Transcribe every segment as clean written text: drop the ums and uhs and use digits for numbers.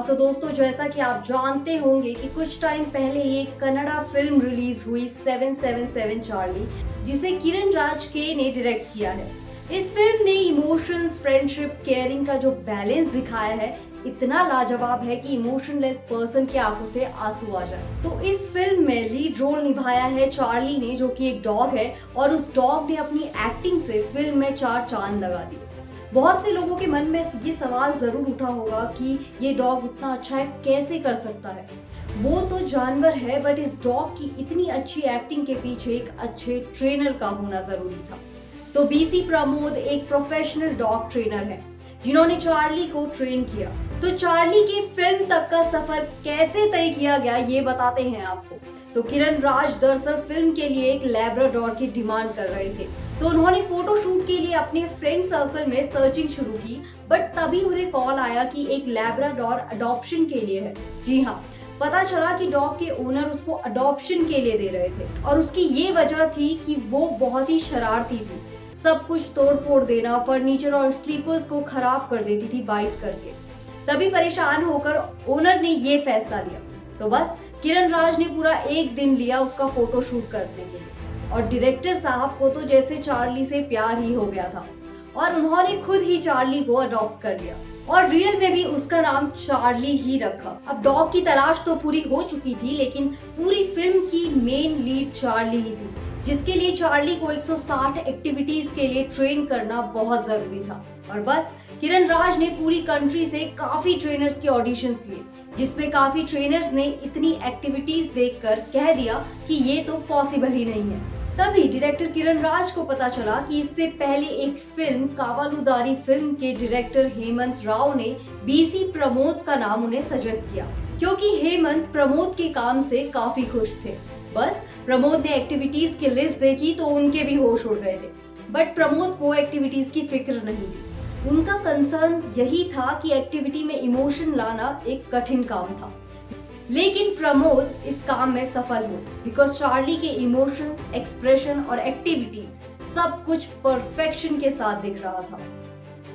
तो दोस्तों, जैसा कि आप जानते होंगे कि कुछ टाइम पहले ये कन्नड़ा फिल्म रिलीज हुई 777 चार्ली, जिसे किरण राज के ने डायरेक्ट किया है। इस फिल्म ने इमोशंस, फ्रेंडशिप, केयरिंग का जो बैलेंस दिखाया है, इतना लाजवाब है कि इमोशनलेस पर्सन की आंखों से आंसू आ जाए। तो इस फिल्म में लीड रोल निभाया है चार्ली ने, जो कि एक डॉग है, और उस डॉग ने अपनी एक्टिंग से फिल्म में 4 चांद लगा दिए। बहुत से लोगों के मन में ये सवाल जरूर उठा होगा कि ये डॉग इतना अच्छा है, कैसे कर सकता है। वो तो जानवर है, बट इस डॉग की इतनी अच्छी एक्टिंग के पीछे एक अच्छे ट्रेनर का होना जरूरी था। तो बीसी प्रमोद एक प्रोफेशनल डॉग ट्रेनर है, जिन्होंने चार्ली को ट्रेन किया। तो चार्ली की फिल्म तक का सफर कैसे तय किया गया, ये बताते हैं आपको। तो किरण राज दरअसल फिल्म के लिए एक लैब्राडोर की डिमांड कर रहे थे, तो उन्होंने फोटोशूट के लिए अपने फ्रेंड सर्कल में सर्चिंग शुरू की, बट तभी उन्हें कॉल आया कि एक लैब्राडोर अडॉप्शन के लिए है। जी हाँ, पता चला कि डॉग के ओनर उसको अडॉप्शन के लिए दे रहे थे, और उसकी ये वजह थी कि वो बहुत ही शरारती थी। सब कुछ तोड़ फोड़ देना, फर्नीचर और स्लीपर्स को खराब कर देती थी बाइट करके। तभी परेशान होकर ओनर ने ये फैसला लिया। तो बस किरण राज ने पूरा एक दिन लिया उसका फोटोशूट करने के लिए, और डायरेक्टर साहब को तो जैसे चार्ली से प्यार ही हो गया था, और उन्होंने खुद ही चार्ली को अडॉप्ट कर लिया, और रियल में भी उसका नाम चार्ली ही रखा। अब डॉग की तलाश तो पूरी हो चुकी थी, लेकिन पूरी फिल्म की मेन लीड चार्ली ही थी, जिसके लिए चार्ली को 160 एक्टिविटीज के लिए ट्रेन करना बहुत जरूरी था। और बस किरण राज ने पूरी कंट्री से काफी ट्रेनर्स के ऑडिशंस लिए, जिसमें काफी ट्रेनर्स ने इतनी एक्टिविटीज देखकर कह दिया कि ये तो पॉसिबल ही नहीं है। तभी डायरेक्टर किरण राज को पता चला कि इससे पहले एक फिल्म कावालुदारी फिल्म के डायरेक्टर हेमंत राव ने बीसी प्रमोद का नाम उन्हें सजेस्ट किया, क्योंकि हेमंत प्रमोद के काम से काफी खुश थे। बस प्रमोद ने एक्टिविटीज की लिस्ट देखी तो उनके भी होश उड़ गए थे, बट प्रमोद को एक्टिविटीज की फिक्र नहीं थी। उनका कंसर्न यही था कि एक्टिविटी में इमोशन लाना एक कठिन काम था, लेकिन प्रमोद इस काम में सफल हुए, बिकॉज चार्ली के इमोशंस, एक्सप्रेशन और एक्टिविटीज सब कुछ परफेक्शन के साथ दिख रहा था।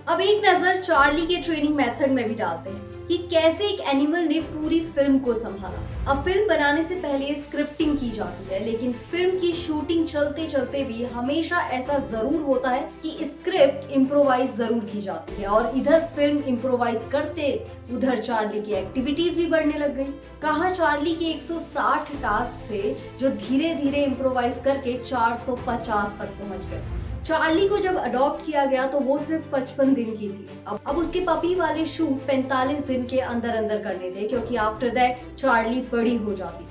अब एक नजर चार्ली के ट्रेनिंग मेथड में भी डालते हैं कि कैसे एक एनिमल ने पूरी फिल्म को संभाला। अब फिल्म बनाने से पहले स्क्रिप्टिंग की जाती है, लेकिन फिल्म की शूटिंग चलते चलते भी हमेशा ऐसा जरूर होता है कि स्क्रिप्ट इम्प्रोवाइज जरूर की जाती है, और इधर फिल्म इम्प्रोवाइज करते उधर चार्ली की एक्टिविटीज भी बढ़ने लग गई। कहाँ चार्ली के 160 टास्क थे, जो धीरे धीरे इम्प्रोवाइज करके 450 तक पहुंच गए। चार्ली को जब अडॉप्ट किया गया तो वो सिर्फ 55 दिन की थी। अब उसके पपी वाले शूट 45 दिन के अंदर अंदर करने थे, क्योंकि आफ्टर दैट चार्ली बड़ी हो जाती,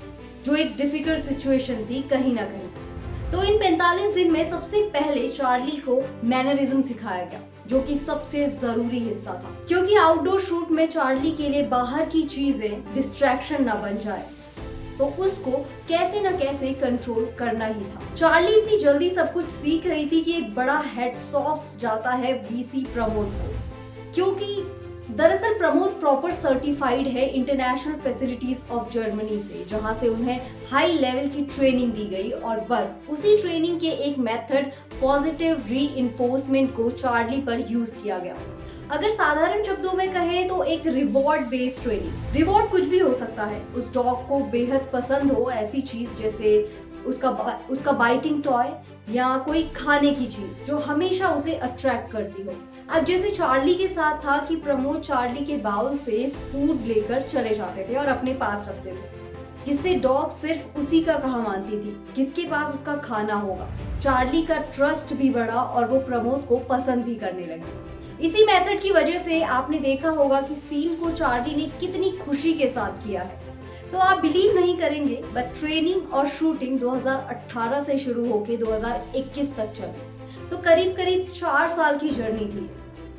जो एक डिफिकल्ट सिचुएशन थी कहीं ना कहीं। तो इन 45 दिन में सबसे पहले चार्ली को मैनरिज्म सिखाया गया, जो कि सबसे जरूरी हिस्सा था, क्योंकि आउटडोर शूट में चार्ली के लिए बाहर की चीजें डिस्ट्रैक्शन ना बन जाए, तो उसको कैसे न कैसे कंट्रोल करना ही था। चार्ली इतनी जल्दी सब कुछ सीख रही थी कि एक बड़ा हेड्स ऑफ जाता है बीसी प्रमोद को, क्योंकि दरअसल प्रमोद प्रॉपर सर्टिफाइड है इंटरनेशनल फैसिलिटीज ऑफ जर्मनी से, जहां से उन्हें हाई लेवल की ट्रेनिंग दी गई, और बस उसी ट्रेनिंग के एक मेथड पॉजिटिव रीइंफोर्समेंट को चार्ली पर यूज किया गया। अगर साधारण शब्दों में कहें तो एक रिवॉर्ड बेस्ड ट्रेनिंग। रिवॉर्ड कुछ भी हो सकता है, उस डॉग को बेहद पसंद हो ऐसी चीज, जैसे उसका बाइटिंग टॉय या कोई खाने की चीज जो हमेशा उसे अट्रैक्ट करती हो। अब जैसे चार्ली के साथ था कि प्रमोद चार्ली के बाउल से फूड लेकर चले जाते थे और अपने पास रखते थे, जिससे डॉग सिर्फ उसी का कहा मानती थी, किसके पास उसका खाना होगा। चार्ली का ट्रस्ट भी बढ़ा और वो प्रमोद को पसंद भी करने लगी। इसी मेथड की वजह से आपने देखा होगा कि सीन को चार्ली ने कितनी खुशी के साथ किया है। तो आप बिलीव नहीं करेंगे, बट ट्रेनिंग और शूटिंग 2018 से शुरू होकर 2021 तक चली, तो करीब करीब 4 साल की जर्नी थी।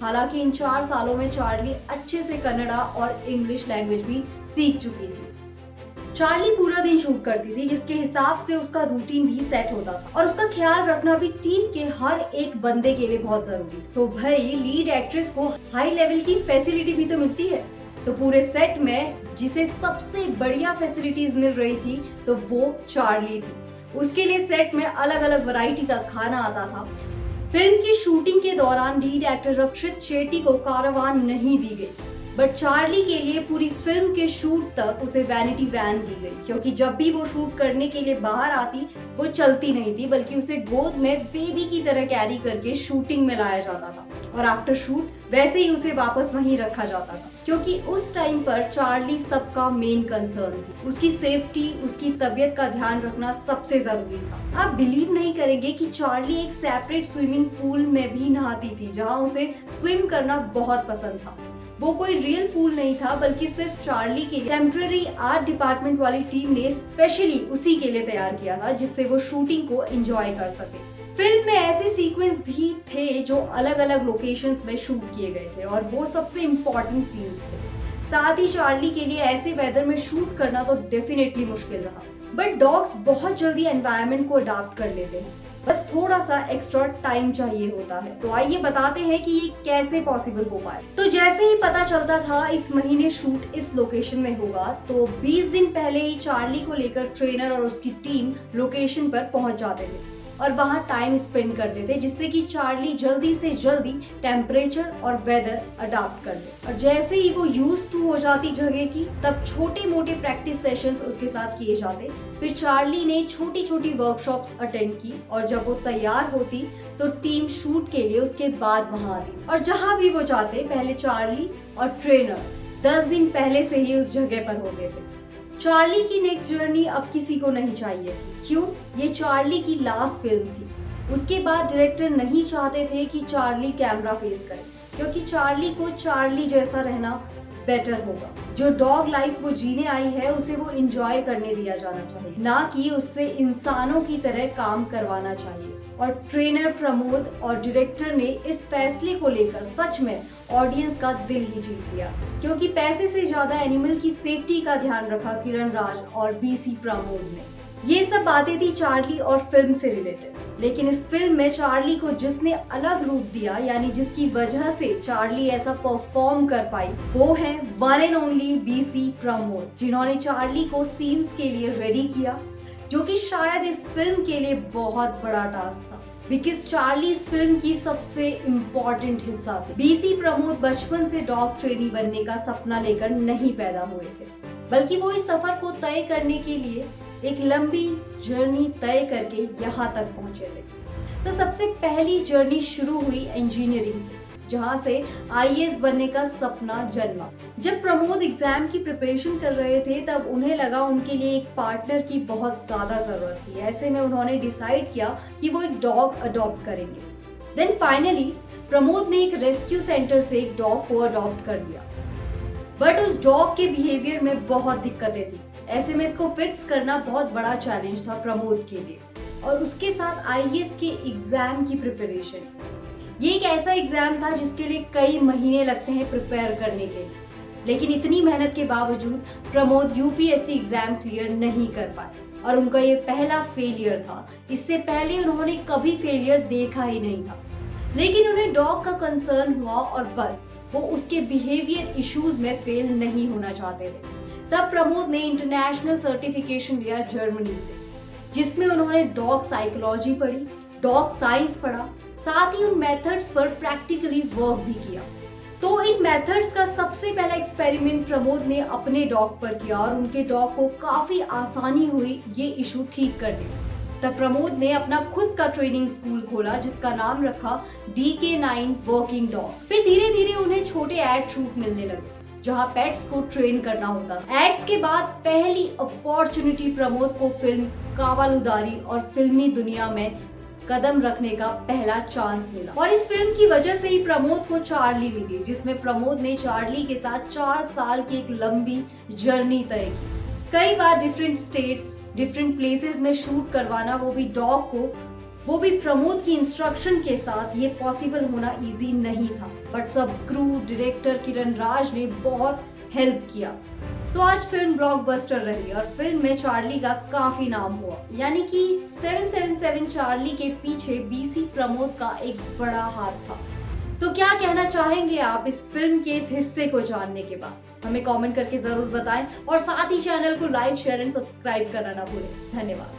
हालांकि इन 4 सालों में चार्ली अच्छे से कन्नड़ा और इंग्लिश लैंग्वेज भी सीख चुकी थी। चार्ली पूरा दिन शूट करती थी, जिसके हिसाब से उसका रूटीन भी सेट होता था, और उसका ख्याल रखना भी टीम के हर एक बंदे के लिए बहुत जरूरी। तो भाई लीड एक्ट्रेस को हाई लेवल की फैसिलिटी भी तो मिलती है, तो पूरे सेट में जिसे सबसे बढ़िया फैसिलिटीज मिल रही थी तो वो चार्ली थी। उसके लिए सेट में अलग अलग वैरायटी का खाना आता था। फिल्म की शूटिंग के दौरान लीड एक्टर रक्षित शेट्टी को कारवान नहीं दी गई, बट चार्ली के लिए पूरी फिल्म के शूट तक उसे वैनिटी वैन दी गई, क्योंकि जब भी वो शूट करने के लिए बाहर आती वो चलती नहीं थी, बल्कि उसे गोद में बेबी की तरह कैरी करके शूटिंग में लाया जाता था और आफ्टर शूट वैसे ही उसे वापस वहीं रखा जाता था, क्योंकि उस टाइम पर चार्ली सबका मेन कंसर्न थी। उसकी सेफ्टी, उसकी तबीयत का ध्यान रखना सबसे जरूरी था। आप बिलीव नहीं करेंगे कि चार्ली एक सेपरेट स्विमिंग पूल में भी नहाती थी, जहां उसे स्विम करना बहुत पसंद था। वो कोई रियल पूल नहीं था, बल्कि सिर्फ चार्ली के लिए टेम्पररी आर्ट डिपार्टमेंट वाली टीम ने स्पेशली उसी के लिए तैयार किया था, जिससे वो शूटिंग को एंजॉय कर सके। फिल्म में ऐसे सीक्वेंस भी थे जो अलग अलग लोकेशंस में शूट किए गए थे और वो सबसे इम्पोर्टेंट सीन्स थे। साथ ही चार्ली के लिए ऐसे वेदर में शूट करना तो डेफिनेटली मुश्किल रहा, बट डॉग्स बहुत जल्दी एनवायरनमेंट को अडॉप्ट कर लेते हैं, बस थोड़ा सा एक्स्ट्रा टाइम चाहिए होता है। तो आइए बताते हैं कि ये कैसे पॉसिबल हो पाए। तो जैसे ही पता चलता था इस महीने शूट इस लोकेशन में होगा, तो 20 दिन पहले ही चार्ली को लेकर ट्रेनर और उसकी टीम लोकेशन पर पहुंच जाते थे और वहां टाइम स्पेंड करते थे, जिससे कि चार्ली जल्दी से जल्दी टेम्परेचर और वेदर अडॉप्ट कर ले। और जैसे ही वो यूज्ड टू हो जाती जगह की, तब छोटे मोटे प्रैक्टिस सेशंस उसके साथ किए जाते। फिर चार्ली ने छोटी छोटी वर्कशॉप्स अटेंड की और जब वो तैयार होती तो टीम शूट के लिए उसके बाद वहां आती और जहां भी वो जाते पहले चार्ली और ट्रेनर 10 दिन पहले से ही उस जगह पर होते थे। चार्ली की नेक्स्ट जर्नी अब किसी को नहीं चाहिए थी। क्यों? ये चार्ली की लास्ट फिल्म थी। उसके बाद डायरेक्टर नहीं चाहते थे कि चार्ली कैमरा फेस करे, क्योंकि चार्ली को चार्ली जैसा रहना बेटर होगा। जो डॉग लाइफ वो जीने आई है उसे वो एंजॉय करने दिया जाना चाहिए, ना कि उससे इंसानों की तरह काम करवाना चाहिए। और ट्रेनर प्रमोद और डायरेक्टर ने इस फैसले को लेकर सच में ऑडियंस का दिल ही जीत लिया, क्योंकि पैसे से ज्यादा एनिमल की सेफ्टी का ध्यान रखा किरण राज और बीसी प्रमोद ने। ये सब बातें थी चार्ली और फिल्म से रिलेटेड, लेकिन इस फिल्म में चार्ली को जिसने अलग रूप दिया, यानी जिसकी वजह से चार्ली ऐसा परफॉर्म कर पाई, वो है one and only BC Pramod, जिन्होंने चार्ली को सीन्स के लिए रेडी किया, जो कि शायद इस फिल्म के लिए बहुत बड़ा टास्क था, बिकॉज चार्ली इस फिल्म की सबसे इम्पोर्टेंट हिस्सा थे। बीसी प्रमोद बचपन से डॉग ट्रेनी बनने का सपना लेकर नहीं पैदा हुए थे, बल्कि वो इस सफर को तय करने के लिए एक लंबी जर्नी तय करके यहाँ तक पहुंचे थे। तो सबसे पहली जर्नी शुरू हुई इंजीनियरिंग से, जहां से आईएएस बनने का सपना जन्मा। जब प्रमोद एग्जाम की प्रिपरेशन कर रहे थे, तब उन्हें लगा उनके लिए एक पार्टनर की बहुत ज्यादा जरूरत थी। ऐसे में उन्होंने डिसाइड किया कि वो एक डॉग अडॉप्ट करेंगे। देन फाइनली प्रमोद ने एक रेस्क्यू सेंटर से एक डॉग को अडॉप्ट कर लिया, बट उस डॉग के बिहेवियर में बहुत दिक्कतें थी। ऐसे में इसको फिक्स करना बहुत बड़ा चैलेंज था प्रमोद के लिए, और उसके साथ आईएएस के एग्जाम की प्रिपरेशन। ये एक ऐसा एग्जाम था जिसके लिए कई महीने लगते हैं प्रिपेयर करने के लिए, लेकिन इतनी मेहनत के बावजूद प्रमोद यूपीएससी एग्जाम क्लियर नहीं कर पाए और उनका ये पहला फेलियर था। इससे पहले उन्होंने कभी फेलियर देखा ही नहीं था, लेकिन उन्हें डॉग का कंसर्न हुआ और बस वो उसके बिहेवियर इश्यूज में फेल नहीं होना चाहते थे। तब प्रमोद ने इंटरनेशनल सर्टिफिकेशन लिया जर्मनी से, जिसमें उन्होंने डॉग साइकोलॉजी पढ़ी, डॉग साइंस पढ़ा, साथ ही उन मेथड्स पर प्रैक्टिकली वर्क भी किया। तो इन मेथड्स का सबसे पहला एक्सपेरिमेंट प्रमोद ने अपने डॉग पर किया और उनके डॉग को काफी आसानी हुई ये इशू ठीक करने में। तब प्रमोद ने अपना खुद का ट्रेनिंग स्कूल खोला, जिसका नाम रखा DK9 वर्किंग डॉग। फिर धीरे धीरे उन्हें छोटे एड शूट मिलने लगे, जहां पेट्स को ट्रेन करना होता था। एड्स के बाद पहली अपॉर्चुनिटी प्रमोद को फिल्म कावालुदारी और फिल्मी दुनिया में कदम रखने का पहला चांस मिला, और इस फिल्म की वजह से ही प्रमोद को चार्ली मिली, जिसमें प्रमोद ने चार्ली के साथ 4 साल की एक लंबी जर्नी तय की। कई बार डिफरेंट स्टेट्स, डिफरेंट प्लेसेस में शूट करवाना, वो भी डॉग को, वो भी प्रमोद की इंस्ट्रक्शन के साथ, ये पॉसिबल होना इजी नहीं था। बट सब क्रू, डायरेक्टर किरण राज ने बहुत हेल्प किया। सो आज फिल्म ब्लॉकबस्टर रही और फिल्म में चार्ली का काफी नाम हुआ, यानी कि 777 चार्ली के पीछे बीसी प्रमोद का एक बड़ा हाथ था। तो क्या कहना चाहेंगे आप इस फिल्म के इस हिस्से को जानने के बाद? हमें कमेंट करके जरूर बताएं और साथ ही चैनल को लाइक, शेयर एंड सब्सक्राइब करना ना भूलें। धन्यवाद।